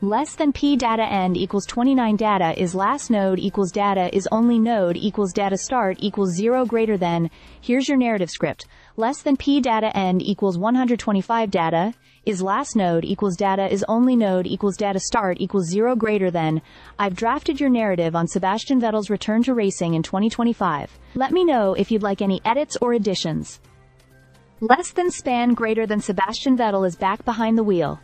Less than P data end equals 29 data is last node equals data is only node equals data start equals 0 greater than. Here's your narrative script. Less than P data end equals 125 data is last node equals data is only node equals data start equals 0 greater than. I've drafted your narrative on Sebastian Vettel's return to racing in 2025. Let me know if you'd like any edits or additions. Less than span greater than Sebastian Vettel is back behind the wheel.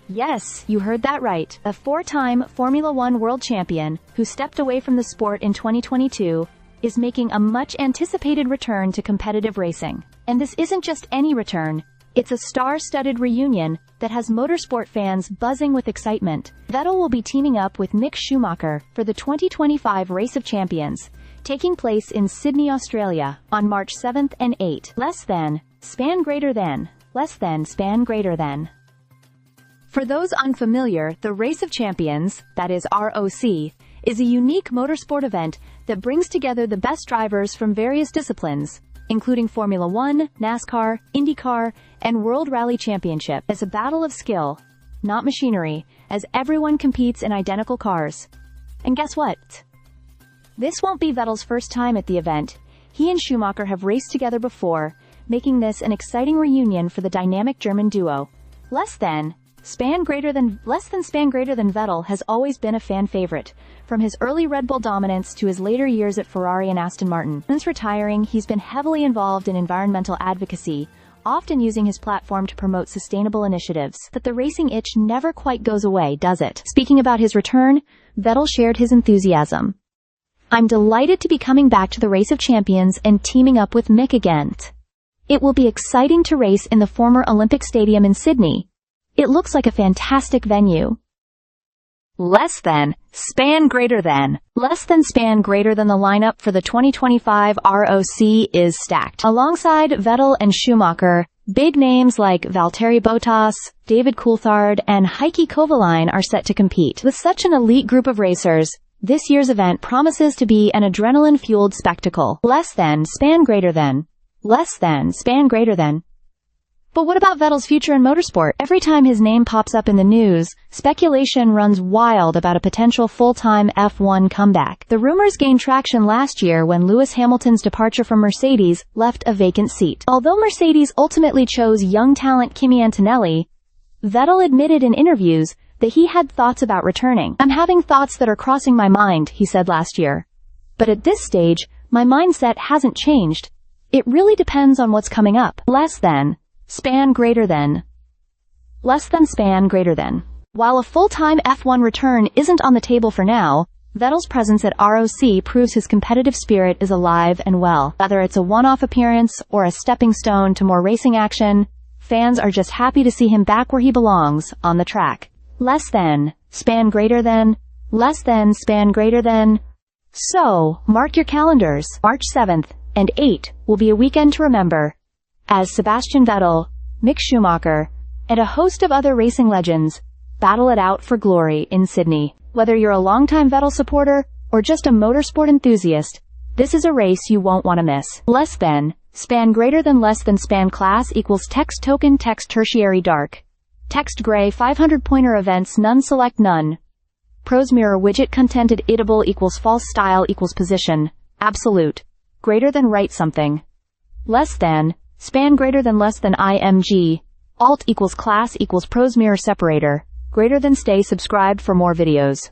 Yes, you heard that right. A four-time Formula One world champion, who stepped away from the sport in 2022, is making a much-anticipated return to competitive racing. And this isn't just any return, it's a star-studded reunion that has motorsport fans buzzing with excitement. Vettel will be teaming up with Mick Schumacher for the 2025 Race of Champions, taking place in Sydney, Australia, on March 7th and 8th. Less than, span greater than, less than, span greater than. For those unfamiliar, the Race of Champions, that is ROC, is a unique motorsport event that brings together the best drivers from various disciplines, including Formula One, NASCAR, IndyCar, and World Rally Championship, as a battle of skill, not machinery, as everyone competes in identical cars. And guess what? This won't be Vettel's first time at the event. He and Schumacher have raced together before, making this an exciting reunion for the dynamic German duo. Less than span greater than Vettel has always been a fan favorite, from his early Red Bull dominance to his later years at Ferrari and Aston Martin. Since retiring, he's been heavily involved in environmental advocacy, often using his platform to promote sustainable initiatives. But the racing itch never quite goes away, does it? Speaking about his return, Vettel shared his enthusiasm. "I'm delighted to be coming back to the Race of Champions and teaming up with Mick again. It will be exciting to race in the former Olympic Stadium in Sydney. It looks like a fantastic venue." Less than, span greater than. Less than span greater than the lineup for the 2025 ROC is stacked. Alongside Vettel and Schumacher, big names like Valtteri Bottas, David Coulthard, and Heikki Kovalainen are set to compete. With such an elite group of racers, this year's event promises to be an adrenaline-fueled spectacle. Less than, span greater than. Less than, span greater than. But what about Vettel's future in motorsport? Every time his name pops up in the news, speculation runs wild about a potential full-time F1 comeback. The rumors gained traction last year when Lewis Hamilton's departure from Mercedes left a vacant seat. Although Mercedes ultimately chose young talent Kimi Antonelli, Vettel admitted in interviews that he had thoughts about returning. "I'm having thoughts that are crossing my mind," he said last year. "But at this stage, my mindset hasn't changed. It really depends on what's coming up." Less than, span greater than. Less than, span greater than. While a full-time F1 return isn't on the table for now, Vettel's presence at ROC proves his competitive spirit is alive and well. Whether it's a one-off appearance or a stepping stone to more racing action, fans are just happy to see him back where he belongs, on the track. Less than, span greater than. Less than, span greater than. So, mark your calendars. March 7th and 8th will be a weekend to remember, as Sebastian Vettel, Mick Schumacher, and a host of other racing legends battle it out for glory in Sydney. Whether you're a longtime Vettel supporter or just a motorsport enthusiast, this is a race you won't want to miss. Less than, span greater than. Less than, span class equals text token text tertiary dark. Text gray 500 pointer events none select none. Pros mirror widget contented idable equals false style equals position. Absolute. Greater than write something. Less than, span greater than. Less than img. Alt equals class equals pros mirror separator. Greater than. Stay subscribed for more videos.